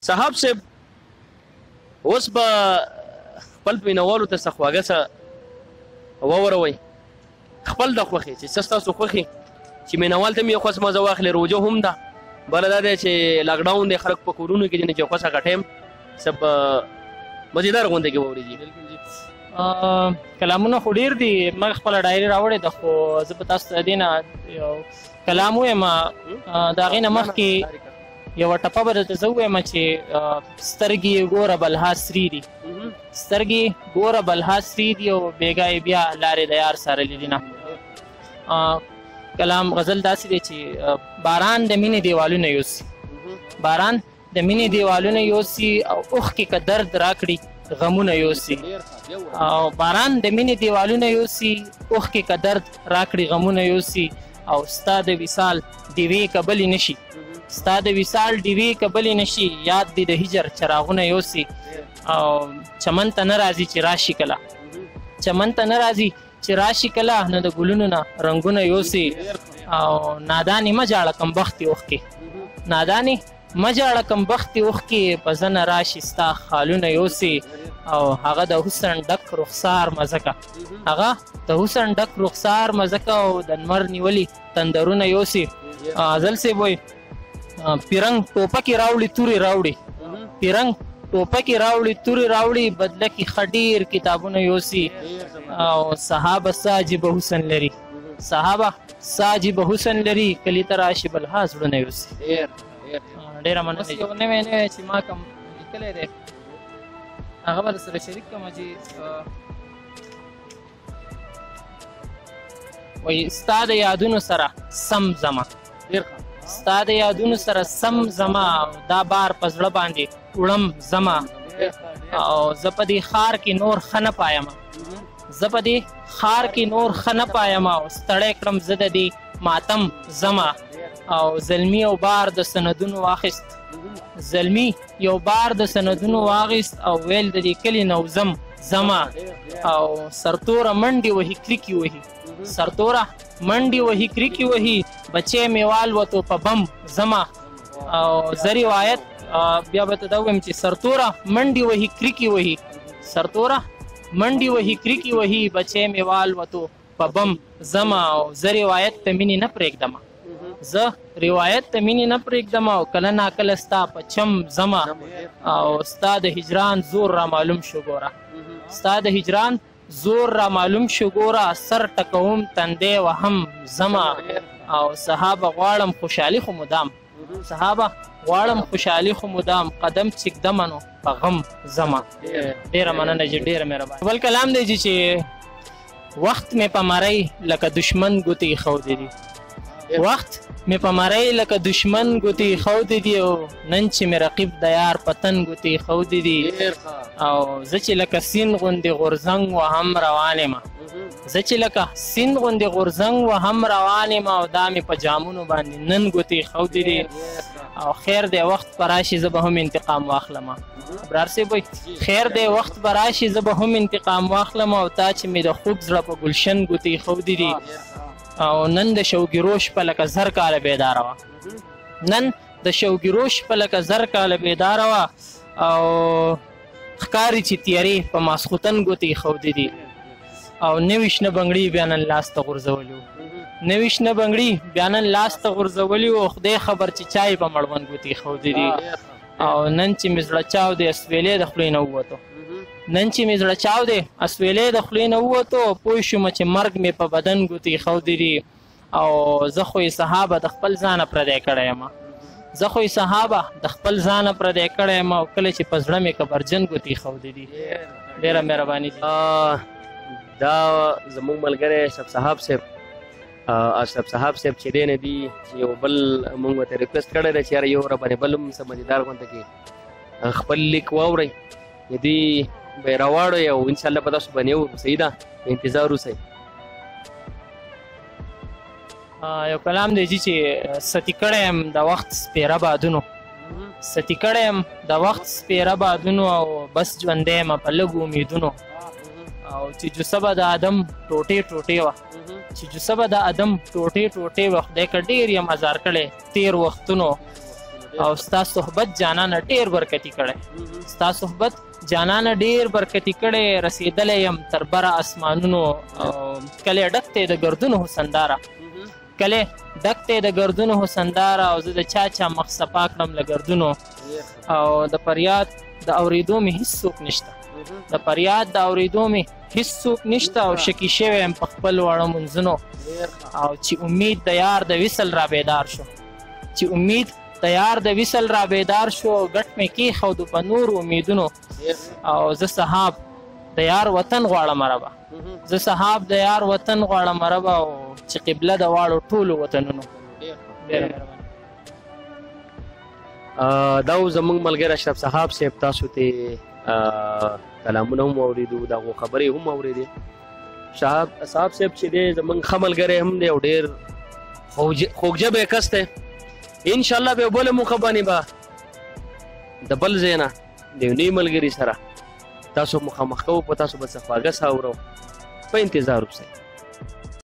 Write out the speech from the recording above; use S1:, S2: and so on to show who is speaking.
S1: صاحب صاحب اوس به خپل مینوالو ته څه خواږه څه ووروئ خپل د خوښې چې څه ستاسو خوښې چې مینوال ته هم یو خوښ مزه واخلي روجه هم ده بله دا دی چې لاکډاون دی خلک په کورونو کې دي چې خوښه غټیم څه په مزیدار غونډه کې واورېږي
S2: کلامونه خو ډېر دي ما خپله ډایري راوړې ده خو زه به تاسو ته د دې نه یو کلام ووایم د هغې نه مخکې یوه ټپه به درته زه ووایم چې سترګې ګوره بلها سرې دي سترګې ګوره بلها سرې دي او بېګا یې بیا لارې د یار سارلې دي نه کلام غزل داسې دی چې باران د مینې دیوالونه یوسي باران د مینې دیوالونه یوسي او اوښکې که درد راکړي غمونه یوسي او باران د مینې دیوالونه یوسي اوښکې که درد راکړي غمونه یوسي او ستا د وصال ډیوې که بلې نشي ستا د وصال ډیوې که بلې نشي یاد دې د هجر چراغونه یوسي او چمن ته نه راځي چې راشي کله چمن ته نه راځي چې راشي کله نو د ګلونو نه رنګونه یوسي او نادانې مه جاړه کمبختې اوښکې نادانې مه جاړه کمبختې اوښکې په زنه راشي ستا خالونه یوسي او هغه د حسن ډک رخسار مزکه هغه د حسن ډک رخسار مزکه او د لمر نیولي تندرونه یوسي غزل صاحب وایي پیرنګ ټوپکې راوړي تورې راوړي پیرنګ ټوپکې راوړي تورې راوړي بدله کې ښه ډېر کتابونه یوسي او صحابه سا عجیبه حسن لري صحابه سا عجیبه حسن لري کلي ته راشي بلها زړونه یوسي ډېره مننه یو نوی نوی چې ما کوم لیکلی دی هغه به درسره شریک کړم چې وایي ستا د یادونو سره سم زما ستا د یادونو سره سم زما دا بار په زړه باندې وړم زما او زه په دې ښار کې نور ښه نه پایم زه په دې ښار کې نور ښه نه پایم او ستړی کړم زه د دې ماتم زما او زلمی یو بار د سندونو واخیست زلمی یو بار د سندونو واخیست او ویل د دې کلي نوزم زما او سرتوره منډې وهي کریکې وهي سرتوره منډې وهي کریکې وهي بچی مې والوتو په بم زما او زه روایت بیا به ته دا ووایم چې سرتوره منډې وهي کریکې وهي سرتوره منډې وهي کریکې وهي بچی مې والوتو په بم زما او زه روایت ته مینې نه پرېږدمه زه روایت ته مینې نه پرېږدم او کله ناکله ستا په چم زما او ستا د هجران زور را معلوم شو ګوره ستا د هجران زور را معلوم شو ګوره سر ټکوم تندی وهم زما او صحابه غواړم خوشحالي خو مدام صحابه غواړم خوشحالي خو مدام قدم چکدمه نو په غم زما ډېره مننه چې ډېره مهرباني بل کلام دی چې وخت مې په مرۍ لکه دشمن ګوتې ایښودې دي وخت مې په مرۍ لکه دشمن ګوتې ایښودې دي او نن چې مې رقیب د یار په تن ګوتې ایښودې دي او زه چې لکه سیند غوندې غورځنګ وهم روان یم زه چې لکه سیند غوندې غورځنګ وهم روان یم او دا مې په جامونو باندې نن ګوتې ایښودې دي او خیر دی وخت به راشي زه به هم انتقام واخلم ابرار صاحب وایي خیر دی وخت به راشي زه به هم انتقام واخلم او تا چې مې د خوږ زړه په ګلشن ګوتې ایښودې دي او نن د شوګیروش په لکه زر کاله بیداره وه نن د شوګیروش په لکه زر کاله بیداره وه او ښکاري چې تیارې په ماسخوتن ګوتې ایښودې دي او نوي شنه بنګړي بیا نن لاس ته غورځولي وو نوي شنه بنګړي بیا نن لاس ته غورځولي وو خدای خبر چې چای په مړوند ګوتې ایښودې دي او نن چې مې زړه چاو دی اسویلی د خولې نه ووتو نن چې مې زړه چاو دی اسویلی د خولې نه ووتو پوه شومه چې مرګ مې په بدن ګوتې ایښودې دي او زه خو یې صحابه د خپل ځانه پردی کړی یم زه خو یې صحابه د خپل ځانه پردی کړی یم او کله چې په زړه مې کبرجن ګوتې ایښودې دي ډېره مهرباني
S1: دا زموږ ملګری اشرف صاحب صاحب اشرف صاحب صاحب چې دی نه دي یو بل موږ ورته ریکویسټ کړی دی چې یاره یو راباندې بل هم څه مزیدار غونډه کې خپل لیک واورئ دې به یې راواړئ او انشاءالله به تاسو باندې وورو صحیح ده انتظار اوسئ
S2: یو کلام دی چې ستي کړی یم د وخت سپېره بادونو ستي کړی یم د وخت سپېره بادونو او بس ژوندی یم په لږو امیدونو او چې جوسه به د ادم ټوټې ټوټې وه چې جوسه به د ادم ټوټې ټوټې وه خدای که ډېر یم ازار کړی تېر وختونو او ستا صحبت جانانه ډیر برکتی کړی ستا صحبت جانانه ډیر برکتی کړی رسیدلی یم تر بره اسمانونو کلی ډک دی د ګردونو حسنداره کلی ډک دی د ګردونو حسنداره او زه د چا مخ صفا کړم له ګردونو او د فریاد د اورېدو مې هېڅ څوک نشته د فریاد د اورېدو مې هېڅ څوک نشته او شکي شوی یم په خپل واړه منځونو او چې امید د یار د وصل را بیدار شو چې امید د یار د وصل را بیدار شو ګټ مې کېښودو په نور امیدونو او زه صحاب د یار وطن غواړم ربه زه صحاب د یار وطن غواړم ربه او چې قبله د واړو ټولو وطنونو ډېره مهرباني
S1: دا زموږ ملګری اشرف صاحب صاحب تاسو ته کلامونه هم واورېدو د هغو خبرې هم اورېدې صاحب صاحب چې دی زموږ ښه ملګری هم دی او ډېر خوږژبی کس دی انشاءالله به بله موقع باندې به د بل ځای نه د یو نوي ملګري سره تاسو مخامخ کوو په تاسو به څه خواږه ساه اورو په انتظار اوسئ